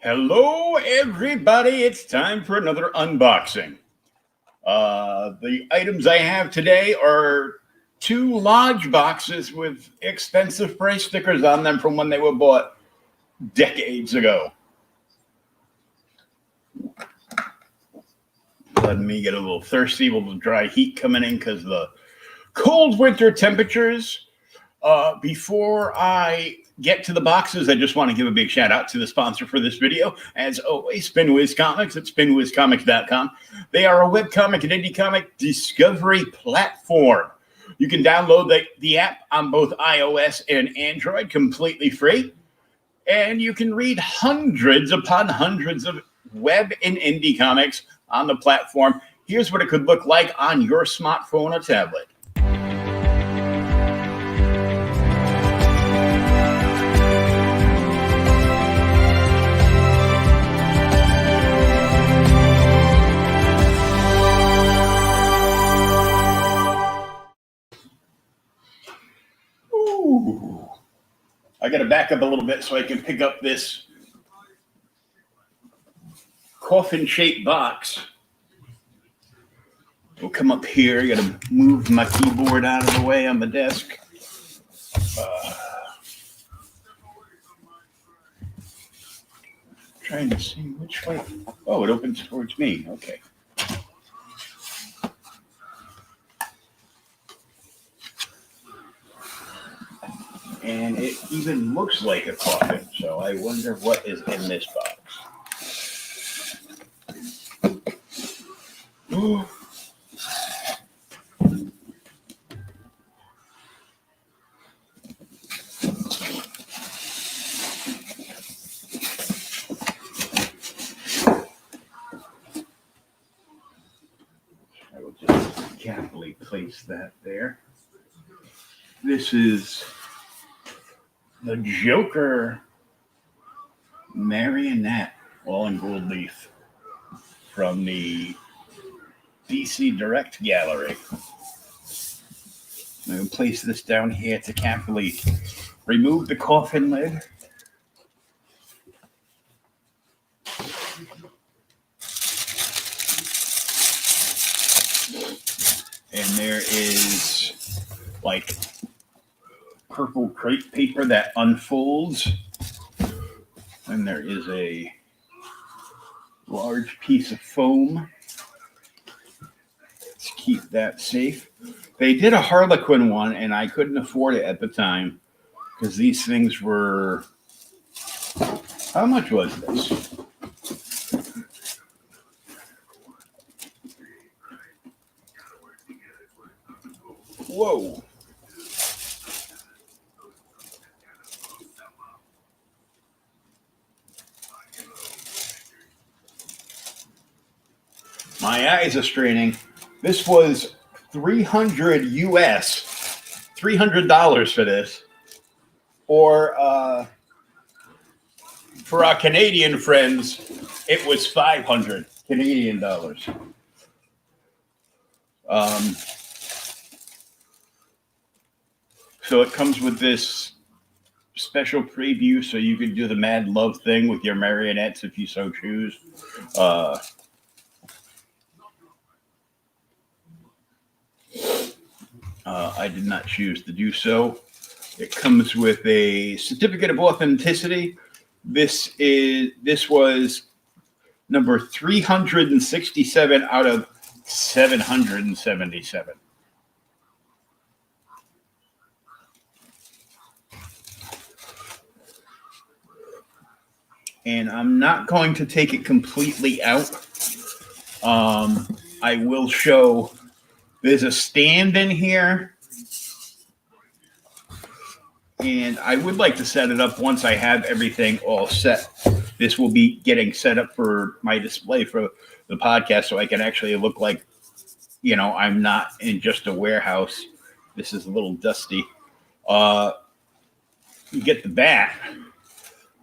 Hello, everybody. It's time for another unboxing. The items I have today are two large boxes with expensive price stickers on them from when they were bought decades ago. Let me get a little thirsty with the dry heat coming in because the cold winter temperatures. Before I get to the boxes, I just want to give a big shout out to the sponsor for this video. As always, SpinWiz Comics at spinwizcomics.com. They are a webcomic and indie comic discovery platform. You can download the app on both iOS and Android completely free. And you can read hundreds upon hundreds of web and indie comics on the platform. Here's what it could look like on your smartphone or tablet. Ooh. I got to back up a little bit so I can pick up this coffin-shaped box. We'll come up here. I got to move my keyboard out of the way on the desk. Trying to see which way. Oh, it opens towards me. Okay. And it even looks like a coffin, so I wonder what is in this box. Ooh. I will just carefully place that there. This is the Joker marionette, all in gold leaf, from the DC Direct Gallery. I'm going to place this down here to carefully remove the coffin lid. And there is like purple crepe paper that unfolds. And there is a large piece of foam. Let's keep that safe. They did a Harlequin one, and I couldn't afford it at the time because these things were... How much was this? Whoa. My eyes are straining. This was $300 US, $300 for this. Or for our Canadian friends, it was 500 Canadian dollars. So it comes with this special preview so you can do the mad love thing with your marionettes if you so choose. I did not choose to do so. It comes with a certificate of authenticity. This was number 367 out of 777. And I'm not going to take it completely out. I will show there's a stand in here. And I would like to set it up once I have everything all set. This will be getting set up for my display for the podcast so I can actually look like, you know, I'm not in just a warehouse. This is a little dusty. You get the bat.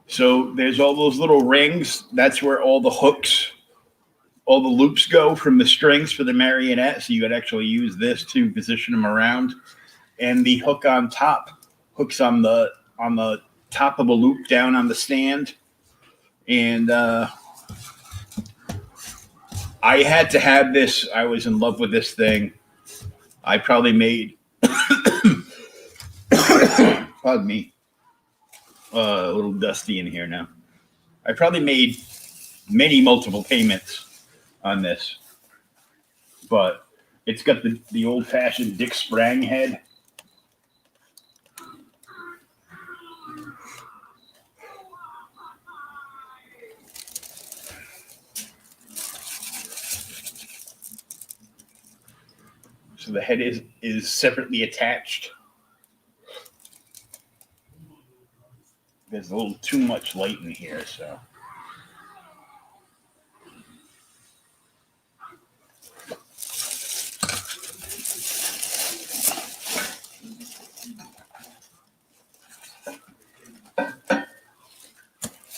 So there's all those little rings. That's where all the hooks, all the loops go from the strings for the marionette. So you could actually use this to position them around. And the hook on top hooks on the top of a loop down on the stand. And I had to have this. I was in love with this thing. I probably made, pardon me, a little dusty in here now. I probably made multiple payments on this, but it's got the old fashioned Dick Sprang head. So the head is separately attached. There's a little too much light in here, so.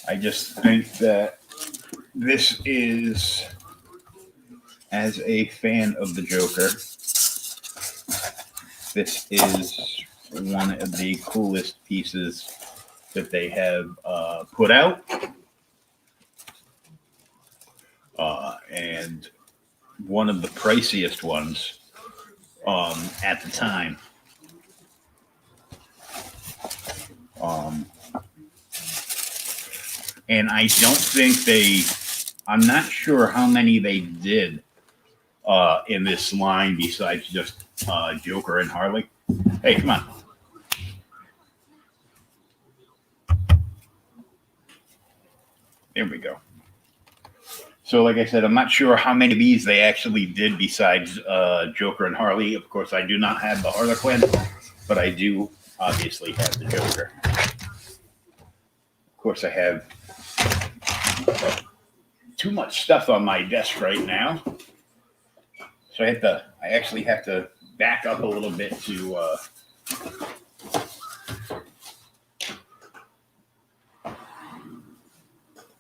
I just think that this is, as a fan of the Joker, this is one of the coolest pieces that they have put out. And one of the priciest ones at the time. And I don't think I'm not sure how many they did in this line besides just Joker and Harley. Hey, come on. There we go. So, like I said, I'm not sure how many of these they actually did besides Joker and Harley. Of course, I do not have the Harlequin, but I do obviously have the Joker. Of course, I have too much stuff on my desk right now, so I actually have to back up a little bit to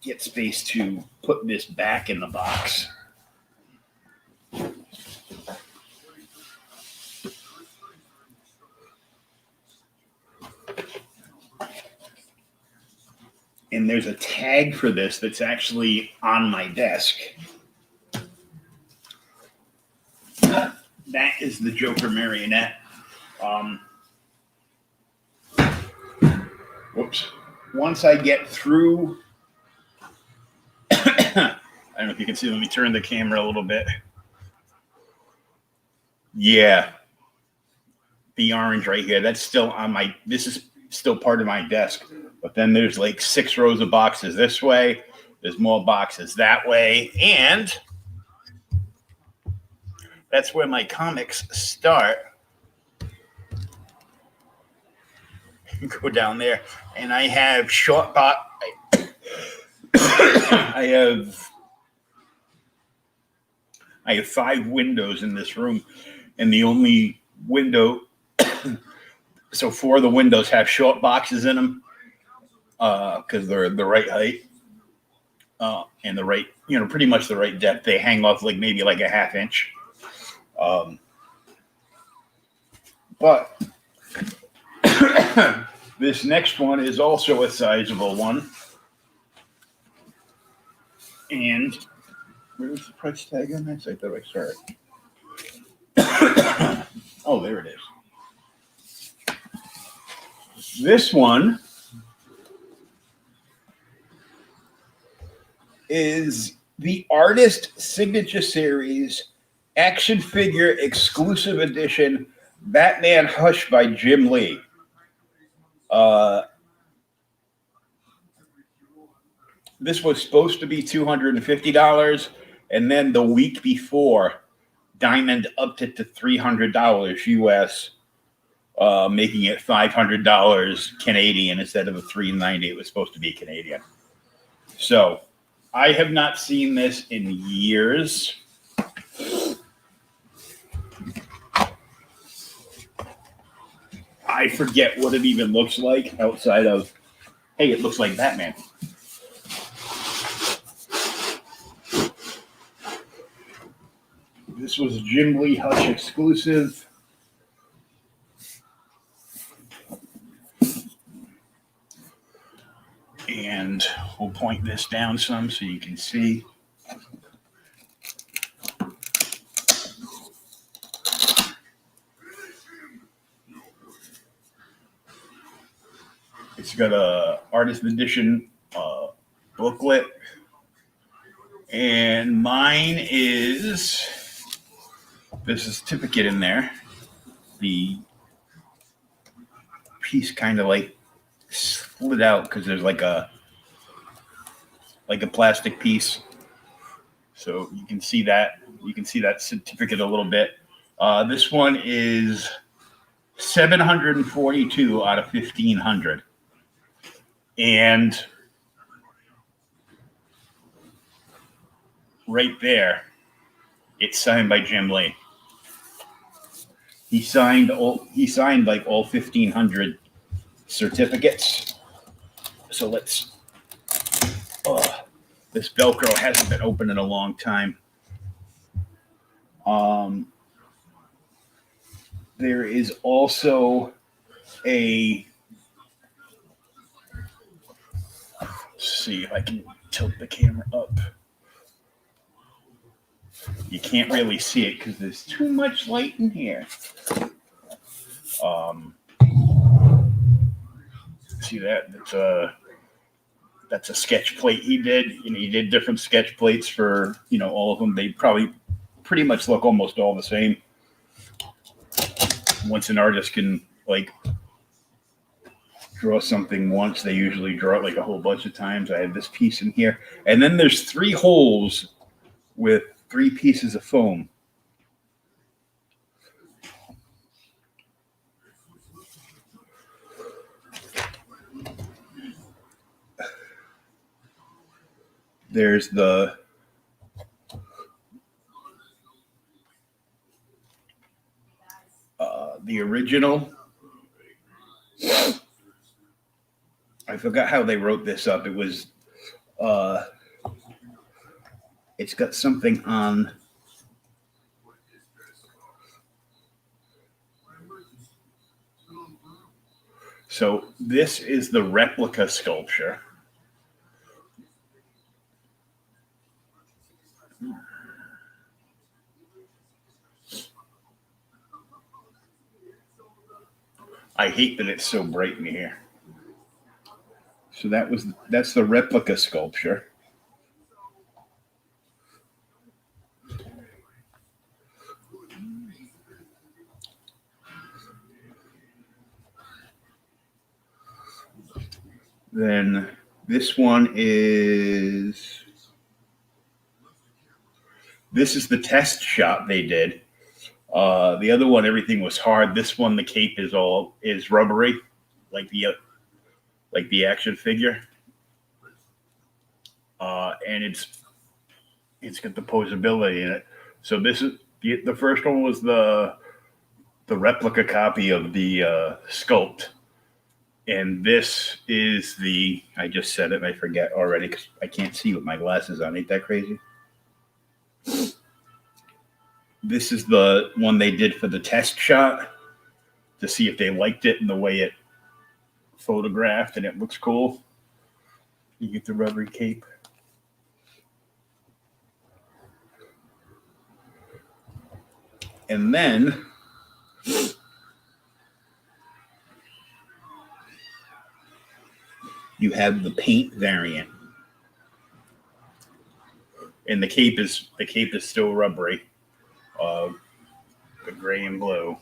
get space to put this back in the box. And there's a tag for this that's actually on my desk. That is the Joker marionette. Whoops. Once I get through, I don't know if you can see, let me turn the camera a little bit. Yeah. The orange right here, that's still on this is still part of my desk. But then there's like 6 rows of boxes this way. There's more boxes that way. And that's where my comics start. Go down there. And I have short box. I have 5 windows in this room. And the only window, so 4 of the windows have short boxes in them. Because they're the right height and the right, pretty much the right depth. They hang off maybe a half inch. But this next one is also a sizable one. And where's the price tag on this? I thought I saw it. Oh, there it is. This one is the Artist Signature Series action figure exclusive edition Batman Hush by Jim Lee. This was supposed to be $250, and then the week before, Diamond upped it to $300 US, making it $500 Canadian instead of a $390. It was supposed to be Canadian. So I have not seen this in years. I forget what it even looks like outside of, hey, it looks like Batman. This was a Jim Lee Hush exclusive. And we'll point this down some so you can see. It's got a artist edition booklet, and mine is there's a certificate in there. The piece kind of like split out because there's like a plastic piece, so you can see that certificate a little bit. This one is 742 out of 1,500, and right there, it's signed by Jim Lee. He signed like all 1,500 certificates. So let's. This Velcro hasn't been open in a long time. There is also a. Let's see if I can tilt the camera up. You can't really see it because there's too much light in here. See that? That's a sketch plate he did. He did different sketch plates for all of them. They probably pretty much look almost all the same. Once an artist can draw something once, they usually draw it like a whole bunch of times. I have this piece in here, and then there's 3 holes with 3 pieces of foam. There's the original. I forgot how they wrote this up. It was it's got something on. So this is the replica sculpture. I hate that it's so bright in here. So that's the replica sculpture. Then this one is the test shot they did. The other one, everything was hard. This one, the cape is rubbery, like the action figure, and it's got the posability in it. So this is the first one was the replica copy of the sculpt, and this is I just said it and I forget already because I can't see with my glasses on. Ain't that crazy? This is the one they did for the test shot to see if they liked it and the way it photographed, and it looks cool. You get the rubbery cape. And then you have the paint variant. And the cape is still rubbery. The gray and blue.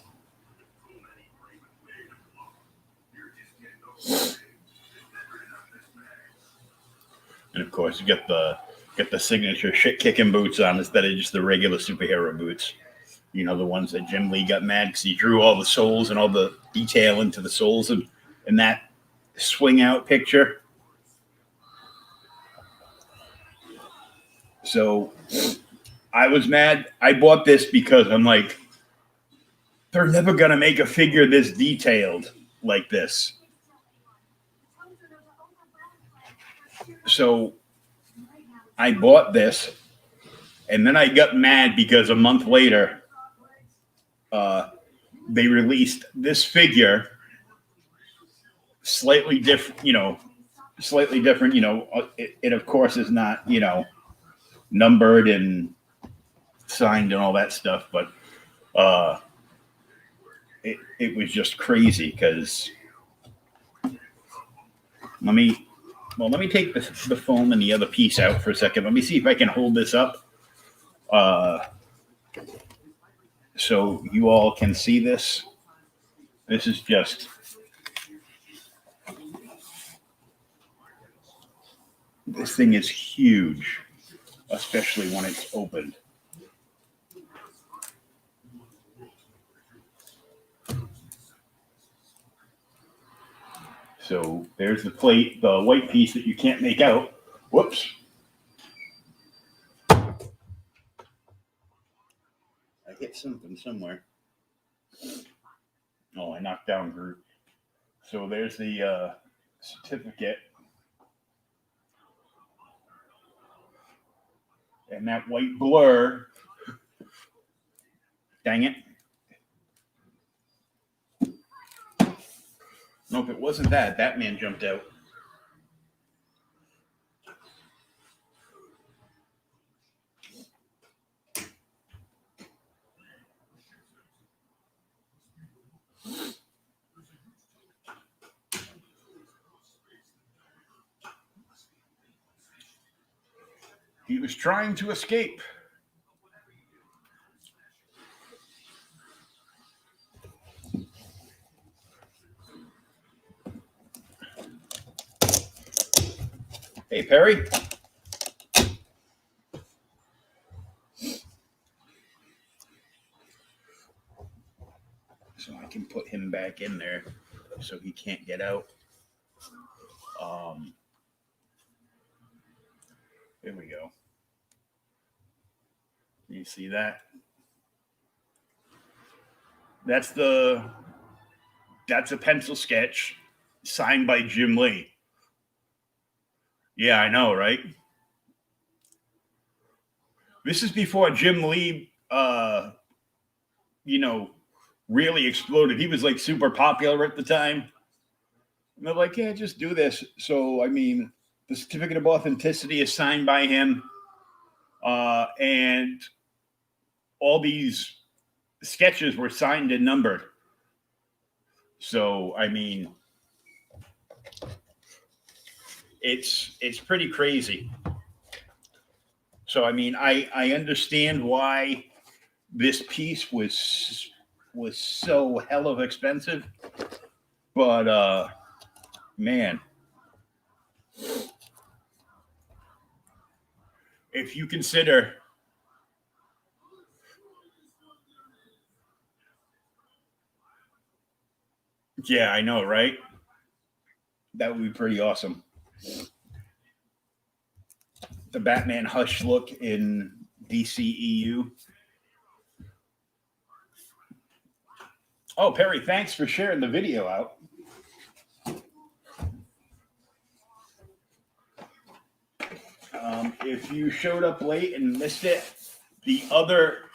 And of course, you get the signature shit kicking boots on instead of just the regular superhero boots. The ones that Jim Lee got mad because he drew all the soles and all the detail into the soles in that swing out picture. So I was mad. I bought this because I'm like, they're never going to make a figure this detailed like this. So I bought this, and then I got mad because a month later, they released this figure slightly different, slightly different. It of course is not, numbered and signed and all that stuff, but it was just crazy because let me take the foam and the other piece out for a second. Let me see if I can hold this up so you all can see this. This is just this thing is huge, especially when it's opened. So there's the plate, the white piece that you can't make out. Whoops. I hit something somewhere. Oh, I knocked down Groot. So there's the certificate. And that white blur. Dang it. No, if it wasn't that, Batman jumped out. He was trying to escape. Hey, Perry. So I can put him back in there so he can't get out. There we go. You see that? That's a pencil sketch signed by Jim Lee. Yeah, I know, right? This is before Jim Lee, really exploded. He was like super popular at the time. And they're like, yeah, just do this. So, I mean, the certificate of authenticity is signed by him. And all these sketches were signed and numbered. So, I mean, it's pretty crazy. So, I mean, I understand why this piece was so hell of expensive, but man, if you consider yeah, I know, right? That would be pretty awesome. The Batman Hush look in DCEU. Oh, Perry, thanks for sharing the video out. If you showed up late and missed it, the other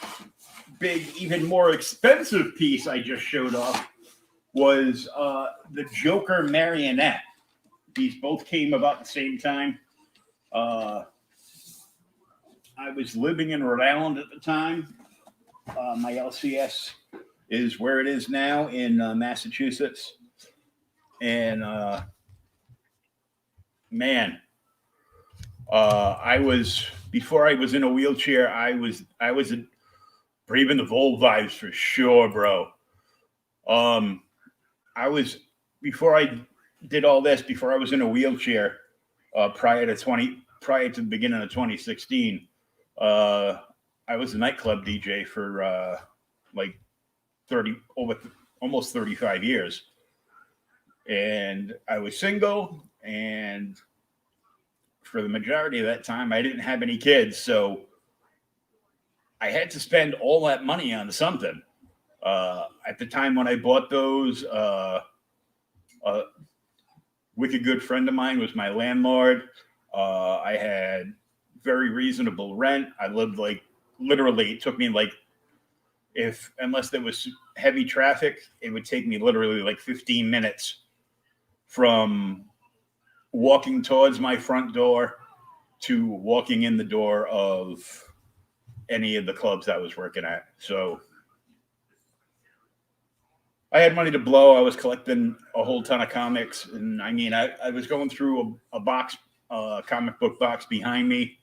big, even more expensive piece I just showed off was the Joker marionette. These both came about the same time. I was living in Rhode Island at the time. My LCS is where it is now in Massachusetts. And man, I was before I was in a wheelchair. I was breathing the Volt vibes for sure, bro. I was before I did all this. Before I was in a wheelchair, prior to the beginning of 2016, I was a nightclub DJ for like almost 35 years, and I was single, and for the majority of that time, I didn't have any kids, so I had to spend all that money on something. At the time when I bought those, a wicked good friend of mine was my landlord. I had very reasonable rent. I lived like literally, it took me like, unless there was heavy traffic, it would take me literally like 15 minutes from walking towards my front door to walking in the door of any of the clubs I was working at. So I had money to blow. I was collecting a whole ton of comics. And I mean, I was going through a box, comic book box behind me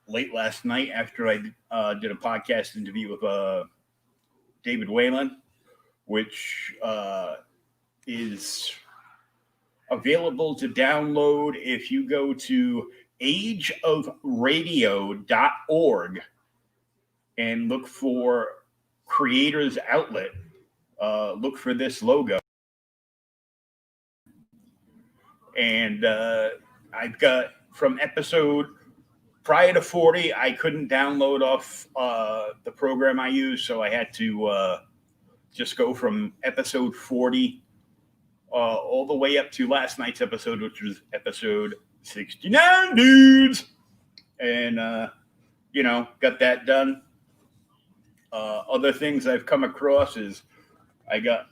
late last night after I did a podcast interview with David Whalen, which is available to download if you go to ageofradio.org and look for Creators Outlet. Look for this logo. And I've got from episode prior to 40, I couldn't download off the program I use, so I had to just go from episode 40 all the way up to last night's episode, which was episode 69, dudes. And, got that done. Other things I've come across is I got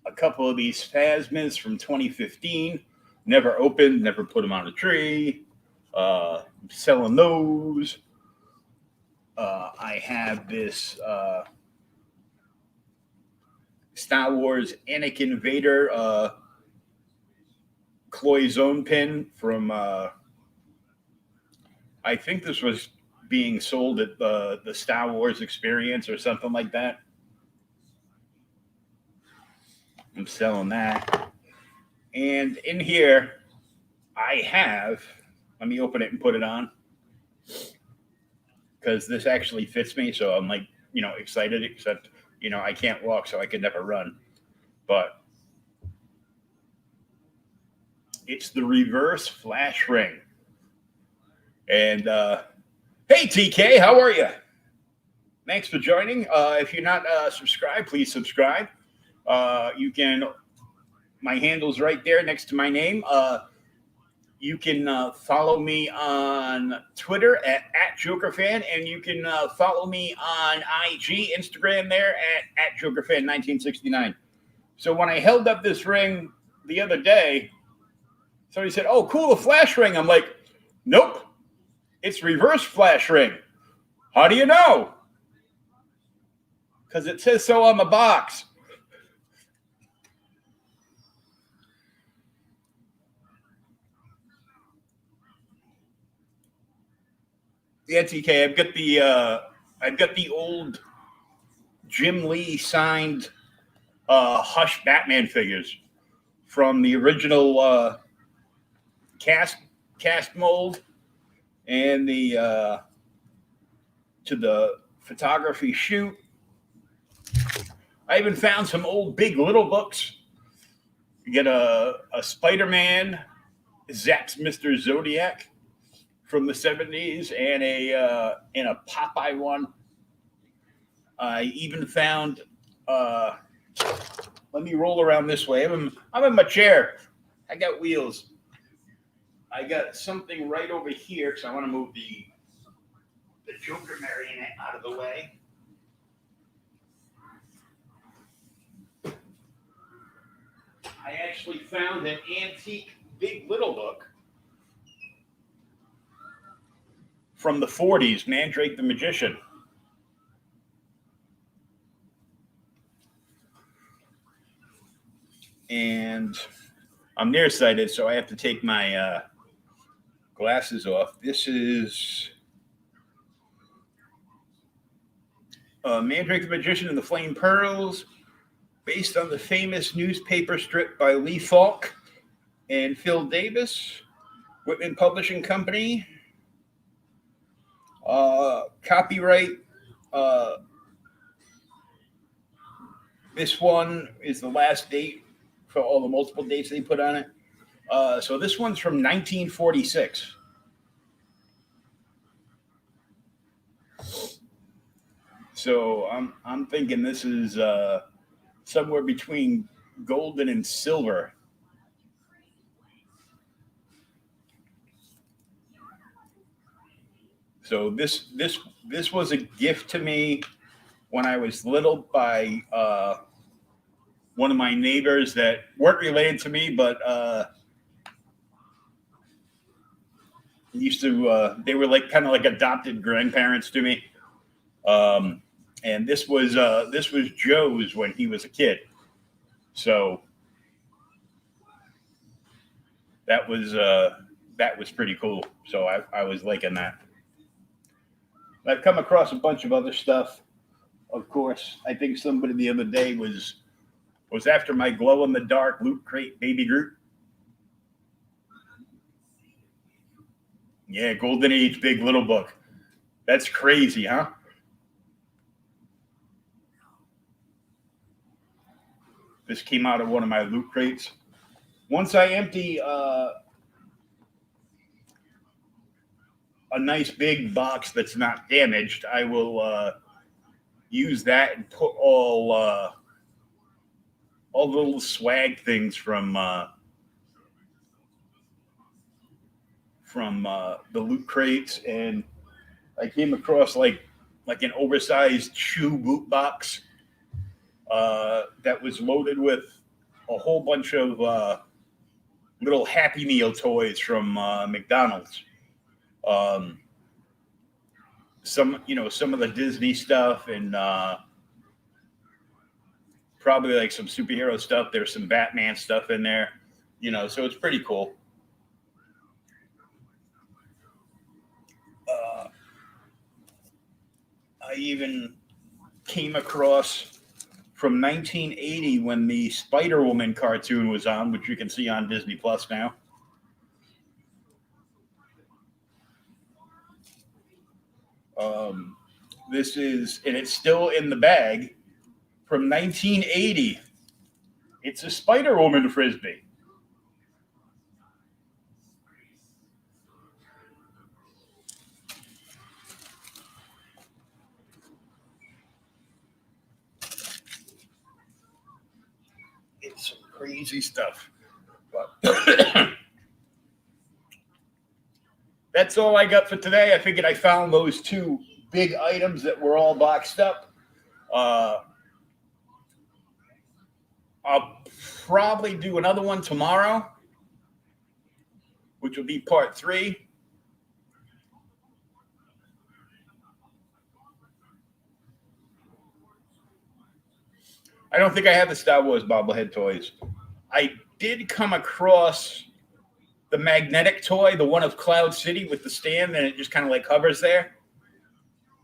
a couple of these Phasmas from 2015. Never opened, never put them on a tree. Selling those. I have this Star Wars Anakin Vader cloisonne pin from I think this was being sold at the Star Wars Experience or something like that. I'm selling that. And in here I have, let me open it and put it on, because this actually fits me, so I'm like, excited, except I can't walk, so I could never run. But it's the reverse flash ring. And hey, TK, how are you? Thanks for joining. If you're not subscribed, please subscribe. You can, my handle's right there next to my name. You can follow me on Twitter at JokerFan, and you can follow me on IG, Instagram there at JokerFan1969. So when I held up this ring the other day, somebody said, "Oh, cool, a flash ring." I'm like, "Nope, it's reverse flash ring." How do you know? Because it says so on the box. Yeah, TK, I've got the old Jim Lee signed Hush Batman figures from the original cast mold and the to the photography shoot. I even found some old Big Little books. You get a Spider-Man, Zapp's Mr. Zodiac from the 70s, and a Popeye one. I even found. Let me roll around this way. I'm in my chair. I got wheels. I got something right over here because I want to move the Joker marionette out of the way. I actually found an antique Big Little book from the 40s, Mandrake the Magician. And I'm nearsighted, so I have to take my glasses off. This is Mandrake the Magician and the Flame Pearls, based on the famous newspaper strip by Lee Falk and Phil Davis, Whitman Publishing Company. Copyright. This one is the last date for all the multiple dates they put on it. So this one's from 1946. So I'm thinking this is somewhere between golden and silver. So this was a gift to me when I was little by one of my neighbors that weren't related to me, but Used to they were like kind of like adopted grandparents to me. And this was Joe's when he was a kid. So that was pretty cool. So I was liking that. I've come across a bunch of other stuff. Of course, I think somebody the other day was after my glow in the dark Loot Crate Baby Groot. Yeah, Golden Age Big Little Book. That's crazy, huh? This came out of one of my Loot Crates. Once I empty a nice big box that's not damaged, I will use that and put all the little swag things from the Loot Crates. And I came across like an oversized shoe boot box that was loaded with a whole bunch of little Happy Meal toys from McDonald's. Some of the Disney stuff, and probably like some superhero stuff. There's some Batman stuff in there, so it's pretty cool. I even came across from 1980 when the Spider-Woman cartoon was on, which you can see on Disney Plus now. And it's still in the bag from 1980. It's a Spider-Woman Frisbee. It's some crazy stuff. But that's all I got for today. I figured I found those two big items that were all boxed up. I'll probably do another one tomorrow, which will be part 3. I don't think I have the Star Wars bobblehead toys. I did come across the magnetic toy, the one of Cloud City with the stand, and it just kind of like hovers there.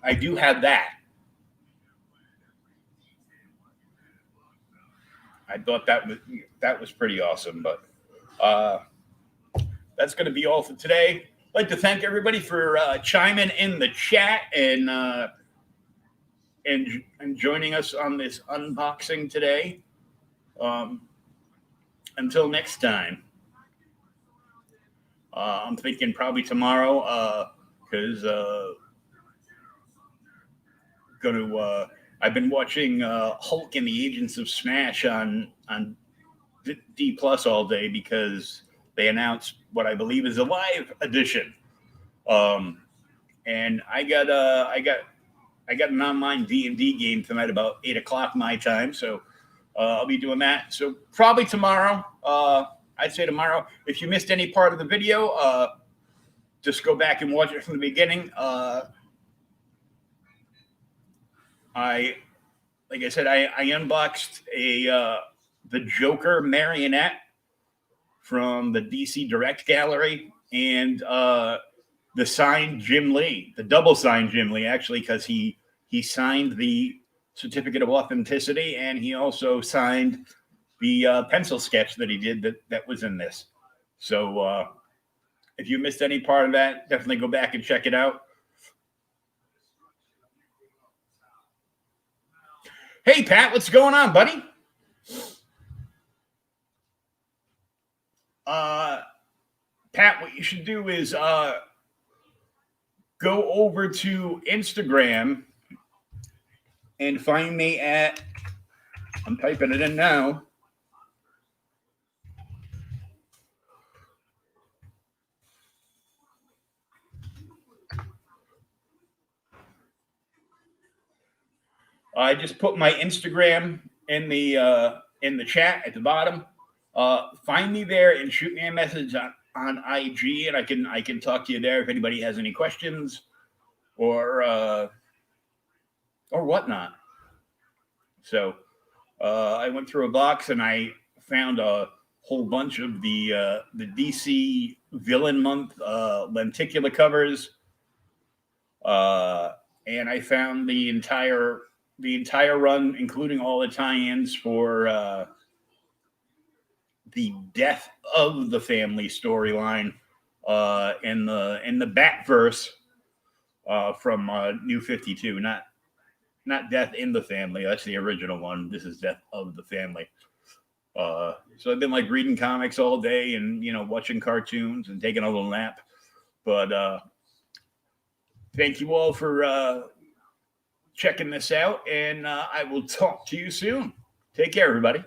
I do have that. I thought that was pretty awesome, but that's going to be all for today. I'd like to thank everybody for chiming in the chat and joining us on this unboxing today. Until next time, I'm thinking probably tomorrow because I've been watching Hulk and the Agents of Smash on D Plus all day because they announced what I believe is a live edition. And I got an online D&D game tonight about 8:00 my time, so I'll be doing that. So probably tomorrow. I'd say tomorrow. If you missed any part of the video, just go back and watch it from the beginning. Like I said, I unboxed the Joker marionette from the DC Direct Gallery, and the signed Jim Lee, the double signed Jim Lee, actually, because he signed the certificate of authenticity, and he also signed the pencil sketch that he did that was in this. So if you missed any part of that, definitely go back and check it out. Hey, Pat, what's going on, buddy? Pat, what you should do is go over to Instagram and find me at, I'm typing it in now, I just put my Instagram in the chat at the bottom. Find me there and shoot me a message on IG, and I can talk to you there if anybody has any questions or whatnot. So I went through a box and I found a whole bunch of the DC Villain Month lenticular covers, and I found the entire run, including all the tie-ins for the Death of the Family storyline in the Batverse from New 52, not Death in the Family. That's the original one. This is Death of the Family. So I've been like reading comics all day and watching cartoons and taking a little nap. But thank you all for checking this out, and I will talk to you soon. Take care, everybody.